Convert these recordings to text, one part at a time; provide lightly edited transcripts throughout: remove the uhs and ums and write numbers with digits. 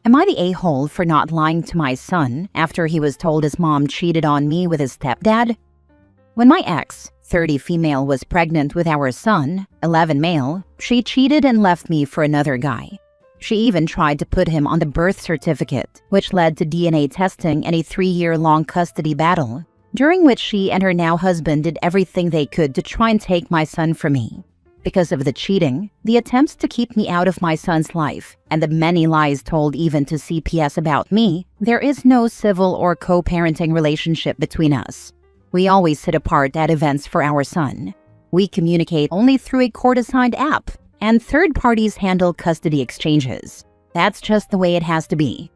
Am I the a-hole for not lying to my son after he was told his mom cheated on me with his stepdad? When my ex, 30 female, was pregnant with our son, 11 male, she cheated and left me for another guy. She even tried to put him on the birth certificate, which led to DNA testing and a 3-year-long custody battle, during which she and her now husband did everything they could to try and take my son from me. Because of the cheating, the attempts to keep me out of my son's life, and the many lies told even to CPS about me, there is no civil or co-parenting relationship between us. We always sit apart at events for our son. We communicate only through a court-assigned app, and third parties handle custody exchanges. That's just the way it has to be.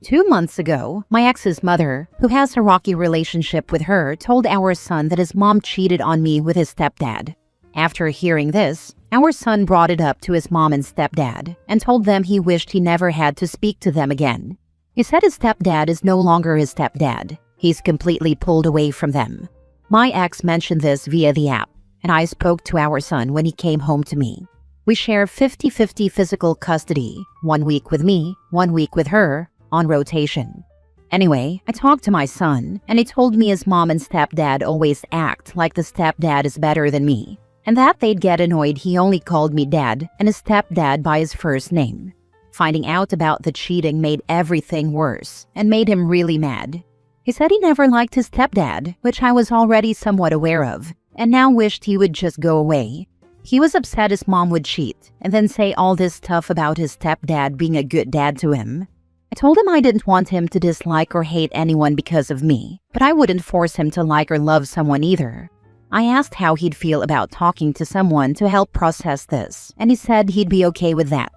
2 months ago, my ex's mother, who has a rocky relationship with her, told our son that his mom cheated on me with his stepdad. After hearing this, our son brought it up to his mom and stepdad and told them he wished he never had to speak to them again. He said his stepdad is no longer his stepdad. He's completely pulled away from them. My ex mentioned this via the app, and I spoke to our son when he came home to me. We share 50-50 physical custody, 1 week with me, 1 week with her, on rotation. Anyway, I talked to my son, and he told me his mom and stepdad always act like the stepdad is better than me, and that they'd get annoyed he only called me dad and his stepdad by his first name. Finding out about the cheating made everything worse and made him really mad. He said he never liked his stepdad, which I was already somewhat aware of, and now wished he would just go away. He was upset his mom would cheat and then say all this stuff about his stepdad being a good dad to him. I told him I didn't want him to dislike or hate anyone because of me, but I wouldn't force him to like or love someone either. I asked how he'd feel about talking to someone to help process this, and he said he'd be okay with that.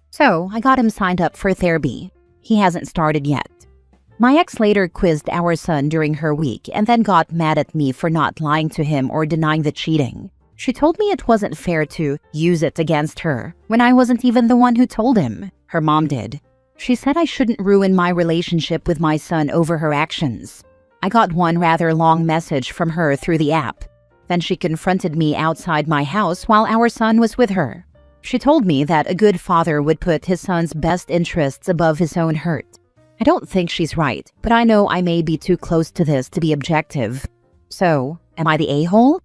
So I got him signed up for therapy. He hasn't started yet. My ex later quizzed our son during her week and then got mad at me for not lying to him or denying the cheating. She told me it wasn't fair to use it against her when I wasn't even the one who told him. Her mom did. She said I shouldn't ruin my relationship with my son over her actions. I got one rather long message from her through the app. Then she confronted me outside my house while our son was with her. She told me that a good father would put his son's best interests above his own hurt. I don't think she's right, but I know I may be too close to this to be objective. So, am I the a-hole?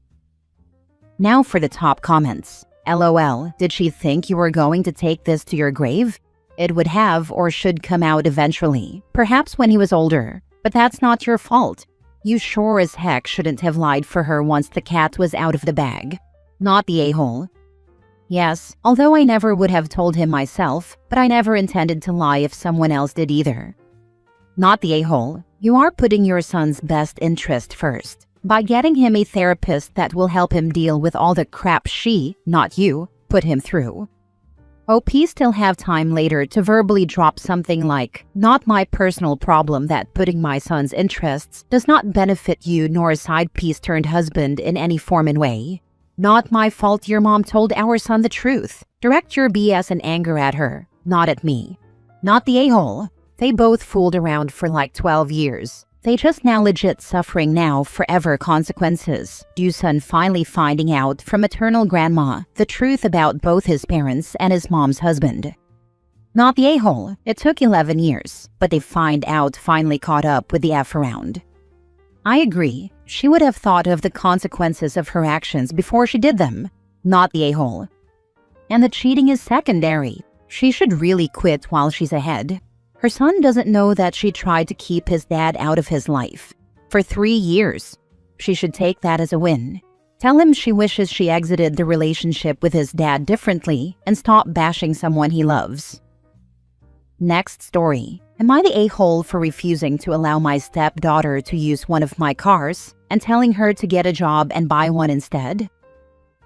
Now for the top comments. LOL, did she think you were going to take this to your grave? It would have or should come out eventually, perhaps when he was older. But that's not your fault. You sure as heck shouldn't have lied for her once the cat was out of the bag. Not the a-hole. Yes, although I never would have told him myself, but I never intended to lie if someone else did either. Not the a-hole. You are putting your son's best interest first by getting him a therapist that will help him deal with all the crap she, not you, put him through. OP still have time later to verbally drop something like, not my personal problem that putting my son's interests does not benefit you nor a side piece turned husband in any form and way. Not my fault your mom told our son the truth. Direct your BS and anger at her, not at me. Not the a-hole. They both fooled around for like 12 years. They just now legit suffering now forever consequences. Due son finally finding out from maternal grandma the truth about both his parents and his mom's husband. Not the a-hole. It took 11 years, but they finally caught up with the F around. I agree. She would have thought of the consequences of her actions before she did them. Not the a-hole. And the cheating is secondary. She should really quit while she's ahead. Her son doesn't know that she tried to keep his dad out of his life for 3 years. She should take that as a win. Tell him she wishes she exited the relationship with his dad differently and stop bashing someone he loves. Next story. Am I the a-hole for refusing to allow my stepdaughter to use one of my cars and telling her to get a job and buy one instead?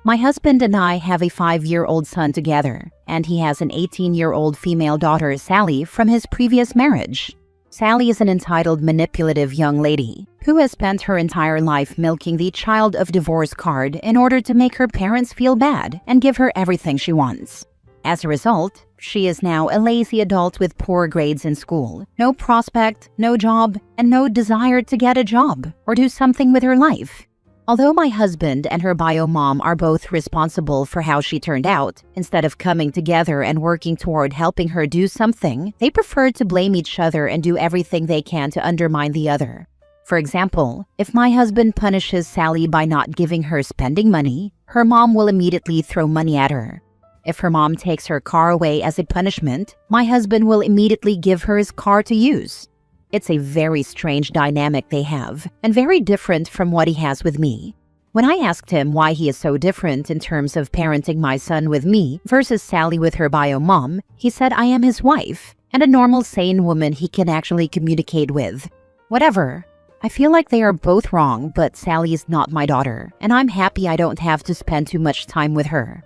My husband and I have a 5-year-old son together, and he has an 18-year-old female daughter, Sally, from his previous marriage. Sally is an entitled, manipulative young lady who has spent her entire life milking the child of divorce card in order to make her parents feel bad and give her everything she wants. As a result, she is now a lazy adult with poor grades in school, no prospect, no job, and no desire to get a job or do something with her life. Although my husband and her bio mom are both responsible for how she turned out, instead of coming together and working toward helping her do something, they prefer to blame each other and do everything they can to undermine the other. For example, if my husband punishes Sally by not giving her spending money, her mom will immediately throw money at her. If her mom takes her car away as a punishment, my husband will immediately give her his car to use. It's a very strange dynamic they have, and very different from what he has with me. When I asked him why he is so different in terms of parenting my son with me versus Sally with her bio mom, he said I am his wife, and a normal, sane woman he can actually communicate with. Whatever. I feel like they are both wrong, but Sally is not my daughter, and I'm happy I don't have to spend too much time with her.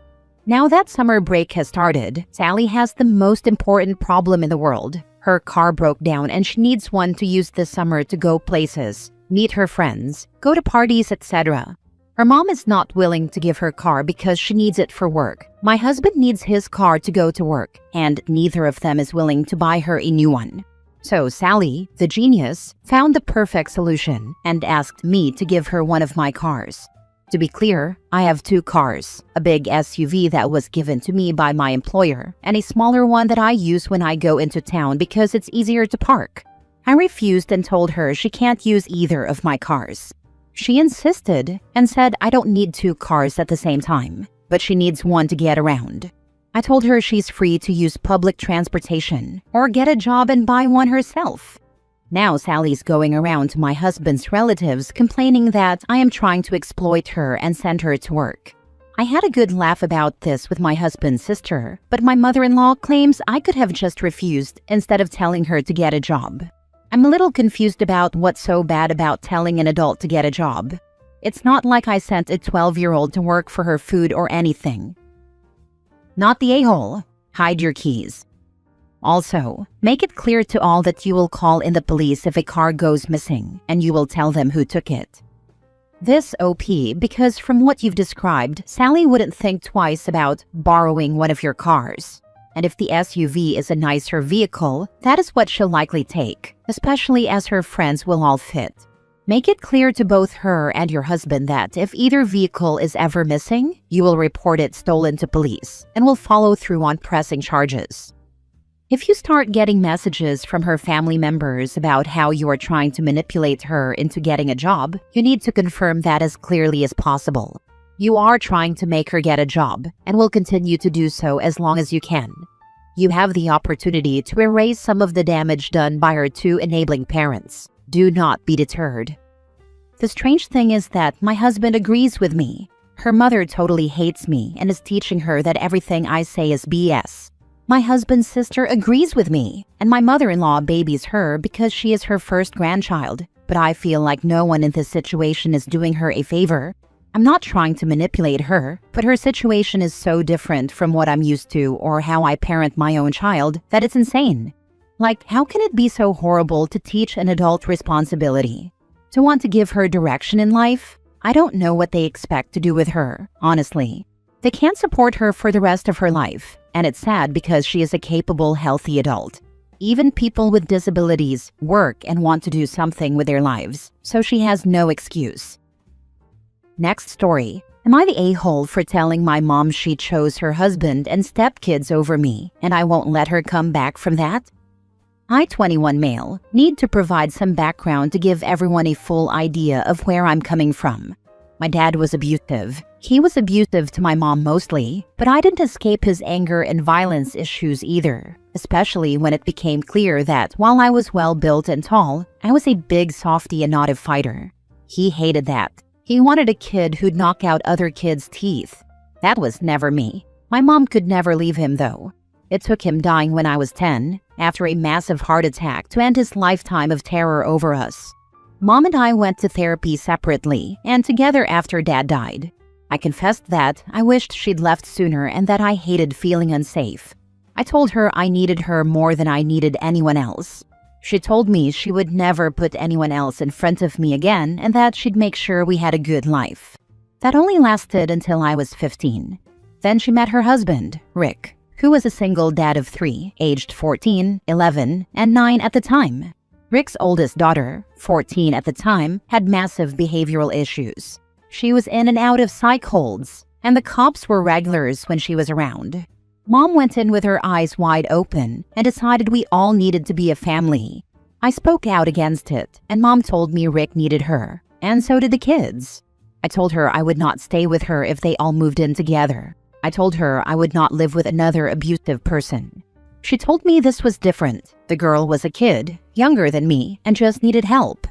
Now that summer break has started, Sally has the most important problem in the world. Her car broke down and she needs one to use this summer to go places, meet her friends, go to parties, etc. Her mom is not willing to give her car because she needs it for work. My husband needs his car to go to work, and neither of them is willing to buy her a new one. So Sally, the genius, found the perfect solution and asked me to give her one of my cars. To be clear, I have two cars, a big SUV that was given to me by my employer, and a smaller one that I use when I go into town because it's easier to park. I refused and told her she can't use either of my cars. She insisted and said I don't need two cars at the same time, but she needs one to get around. I told her she's free to use public transportation or get a job and buy one herself. Now Sally's going around to my husband's relatives complaining that I am trying to exploit her and send her to work. I had a good laugh about this with my husband's sister, but my mother-in-law claims I could have just refused instead of telling her to get a job. I'm a little confused about what's so bad about telling an adult to get a job. It's not like I sent a 12-year-old to work for her food or anything. Not the a-hole. Hide your keys. Also, make it clear to all that you will call in the police if a car goes missing, and you will tell them who took it. This OP because from what you've described, Sally wouldn't think twice about borrowing one of your cars. And if the SUV is a nicer vehicle, that is what she'll likely take, especially as her friends will all fit. Make it clear to both her and your husband that if either vehicle is ever missing, you will report it stolen to police and will follow through on pressing charges. If you start getting messages from her family members about how you are trying to manipulate her into getting a job, you need to confirm that as clearly as possible. You are trying to make her get a job and will continue to do so as long as you can. You have the opportunity to erase some of the damage done by her two enabling parents. Do not be deterred. The strange thing is that my husband agrees with me. Her mother totally hates me and is teaching her that everything I say is BS. My husband's sister agrees with me, and my mother-in-law babies her because she is her first grandchild. But I feel like no one in this situation is doing her a favor. I'm not trying to manipulate her, but her situation is so different from what I'm used to or how I parent my own child that it's insane. Like, how can it be so horrible to teach an adult responsibility? To want to give her direction in life? I don't know what they expect to do with her, honestly. They can't support her for the rest of her life, and it's sad because she is a capable, healthy adult. Even people with disabilities work and want to do something with their lives, so she has no excuse. Next story. Am I the a-hole for telling my mom she chose her husband and stepkids over me, and I won't let her come back from that? I, 21 male, need to provide some background to give everyone a full idea of where I'm coming from. My dad was abusive. He was abusive to my mom mostly, but I didn't escape his anger and violence issues either, especially when it became clear that while I was well-built and tall, I was a big softy and not a fighter. He hated that. He wanted a kid who'd knock out other kids' teeth. That was never me. My mom could never leave him though. It took him dying when I was 10, after a massive heart attack, to end his lifetime of terror over us. Mom and I went to therapy separately and together after Dad died. I confessed that I wished she'd left sooner and that I hated feeling unsafe. I told her I needed her more than I needed anyone else. She told me she would never put anyone else in front of me again and that she'd make sure we had a good life. That only lasted until I was 15. Then she met her husband, Rick, who was a single dad of 3, aged 14, 11, and 9 at the time. Rick's oldest daughter, 14 at the time, had massive behavioral issues. She was in and out of psych holds, and the cops were regulars when she was around. Mom went in with her eyes wide open and decided we all needed to be a family. I spoke out against it, and Mom told me Rick needed her, and so did the kids. I told her I would not stay with her if they all moved in together. I told her I would not live with another abusive person. She told me this was different. The girl was a kid, younger than me, and just needed help.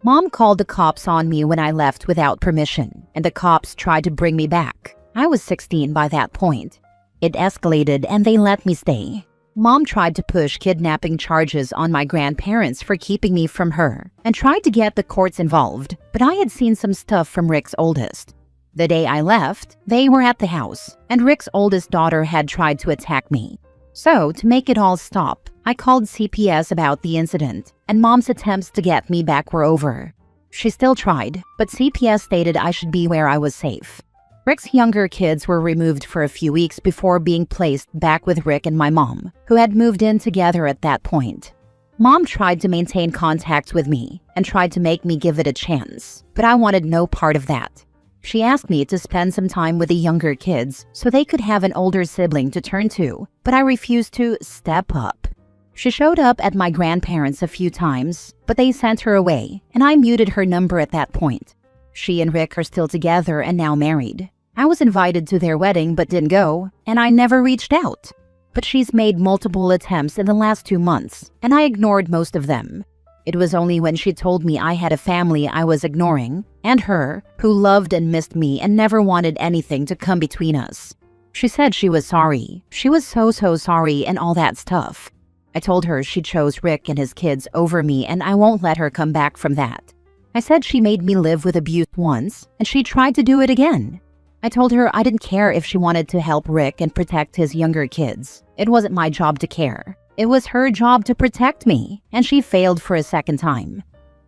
Mom called the cops on me when I left without permission, and the cops tried to bring me back. I was 16 by that point. It escalated and they let me stay. Mom tried to push kidnapping charges on my grandparents for keeping me from her and tried to get the courts involved, but I had seen some stuff from Rick's oldest. The day I left, they were at the house, and Rick's oldest daughter had tried to attack me. So, to make it all stop, I called CPS about the incident, and Mom's attempts to get me back were over. She still tried, but CPS stated I should be where I was safe. Rick's younger kids were removed for a few weeks before being placed back with Rick and my mom, who had moved in together at that point. Mom tried to maintain contact with me and tried to make me give it a chance, but I wanted no part of that. She asked me to spend some time with the younger kids so they could have an older sibling to turn to, but I refused to step up. She showed up at my grandparents a few times, but they sent her away, and I muted her number at that point. She and Rick are still together and now married. I was invited to their wedding but didn't go, and I never reached out. But she's made multiple attempts in the last 2 months, and I ignored most of them. It was only when she told me I had a family I was ignoring, and her, who loved and missed me and never wanted anything to come between us. She said she was sorry. She was so sorry and all that stuff. I told her she chose Rick and his kids over me, and I won't let her come back from that. I said she made me live with abuse once, and she tried to do it again. I told her I didn't care if she wanted to help Rick and protect his younger kids. It wasn't my job to care. It was her job to protect me, and she failed for a second time.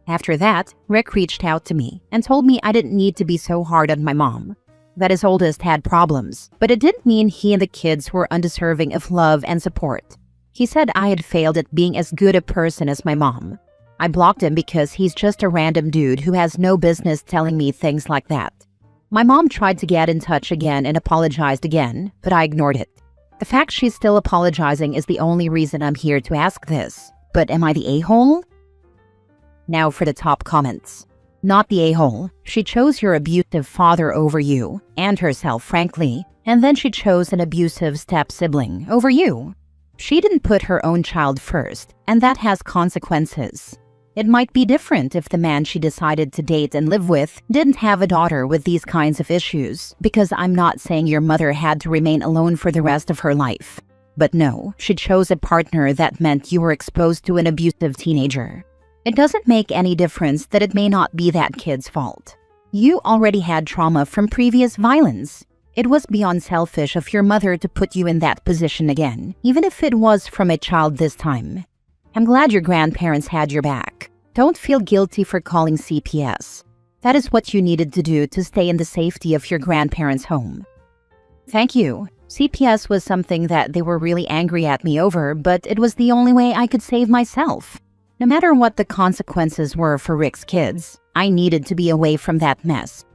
After that, Rick reached out to me and told me I didn't need to be so hard on my mom, that his oldest had problems, but it didn't mean he and the kids were undeserving of love and support. He said I had failed at being as good a person as my mom. I blocked him because he's just a random dude who has no business telling me things like that. My mom tried to get in touch again and apologized again, but I ignored it. The fact she's still apologizing is the only reason I'm here to ask this. But am I the a-hole? Now for the top comments. Not the a-hole. She chose your abusive father over you, and herself, frankly, and then she chose an abusive step-sibling over you. She didn't put her own child first, and that has consequences. It might be different if the man she decided to date and live with didn't have a daughter with these kinds of issues, because I'm not saying your mother had to remain alone for the rest of her life. But no, she chose a partner that meant you were exposed to an abusive teenager. It doesn't make any difference that it may not be that kid's fault. You already had trauma from previous violence. It was beyond selfish of your mother to put you in that position again, even if it was from a child this time. I'm glad your grandparents had your back. Don't feel guilty for calling CPS. That is what you needed to do to stay in the safety of your grandparents' home. Thank you. CPS was something that they were really angry at me over, but it was the only way I could save myself. No matter what the consequences were for Rick's kids, I needed to be away from that mess.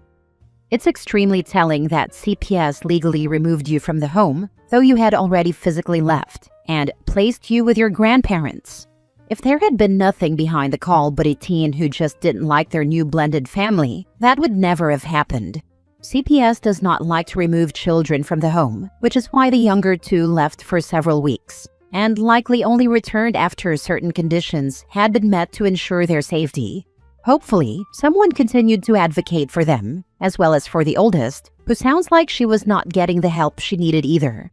It's extremely telling that CPS legally removed you from the home, though you had already physically left, and placed you with your grandparents. If there had been nothing behind the call but a teen who just didn't like their new blended family, that would never have happened. CPS does not like to remove children from the home, which is why the younger two left for several weeks, and likely only returned after certain conditions had been met to ensure their safety. Hopefully, someone continued to advocate for them, as well as for the oldest, who sounds like she was not getting the help she needed either.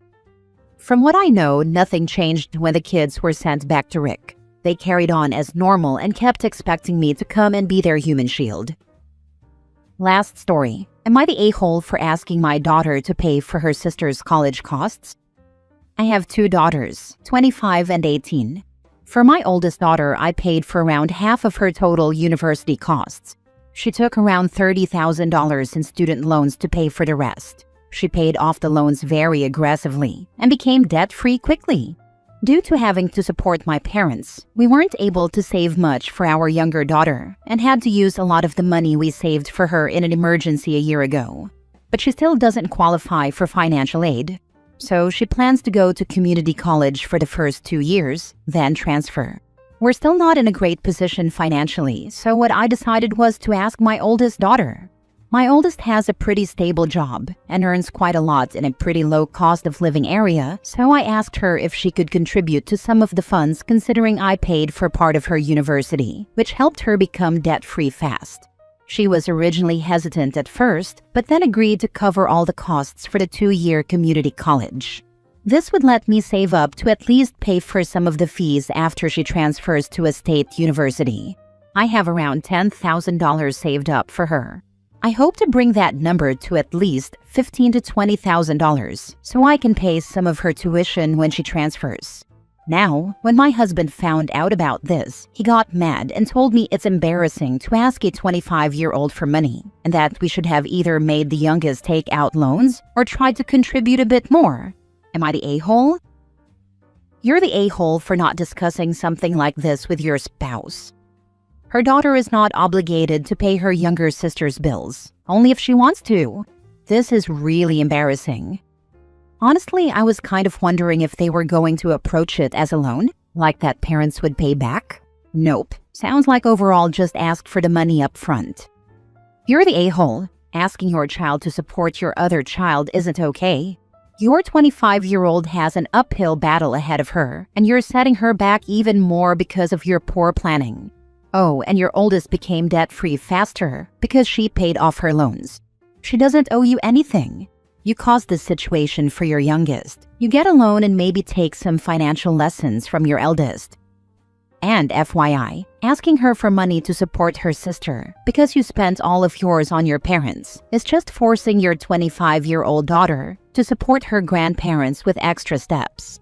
From what I know, nothing changed when the kids were sent back to Rick. They carried on as normal and kept expecting me to come and be their human shield. Last story. Am I the a-hole for asking my daughter to pay for her sister's college costs? I have 2 daughters, 25 and 18. For my oldest daughter, I paid for around half of her total university costs. She took around $30,000 in student loans to pay for the rest. She paid off the loans very aggressively and became debt-free quickly. Due to having to support my parents, we weren't able to save much for our younger daughter and had to use a lot of the money we saved for her in an emergency a year ago. But she still doesn't qualify for financial aid, so she plans to go to community college for the first 2 years, then transfer. We're still not in a great position financially, so what I decided was to ask my oldest daughter. My oldest has a pretty stable job and earns quite a lot in a pretty low cost of living area, so I asked her if she could contribute to some of the funds considering I paid for part of her university, which helped her become debt-free fast. She was originally hesitant at first, but then agreed to cover all the costs for the 2-year community college. This would let me save up to at least pay for some of the fees after she transfers to a state university. I have around $10,000 saved up for her. I hope to bring that number to at least $15,000 to $20,000 so I can pay some of her tuition when she transfers. Now, when my husband found out about this, he got mad and told me it's embarrassing to ask a 25-year-old for money and that we should have either made the youngest take out loans or tried to contribute a bit more. Am I the a-hole? You're the a-hole for not discussing something like this with your spouse. Her daughter is not obligated to pay her younger sister's bills, only if she wants to. This is really embarrassing. Honestly, I was kind of wondering if they were going to approach it as a loan, like that parents would pay back. Nope. Sounds like overall just asked for the money up front. You're the a-hole. Asking your child to support your other child isn't okay. Your 25-year-old has an uphill battle ahead of her, and you're setting her back even more because of your poor planning. Oh, and your oldest became debt-free faster because she paid off her loans. She doesn't owe you anything. You caused this situation for your youngest. You get a loan and maybe take some financial lessons from your eldest. And FYI, asking her for money to support her sister because you spent all of yours on your parents is just forcing your 25-year-old daughter to support her grandparents with extra steps.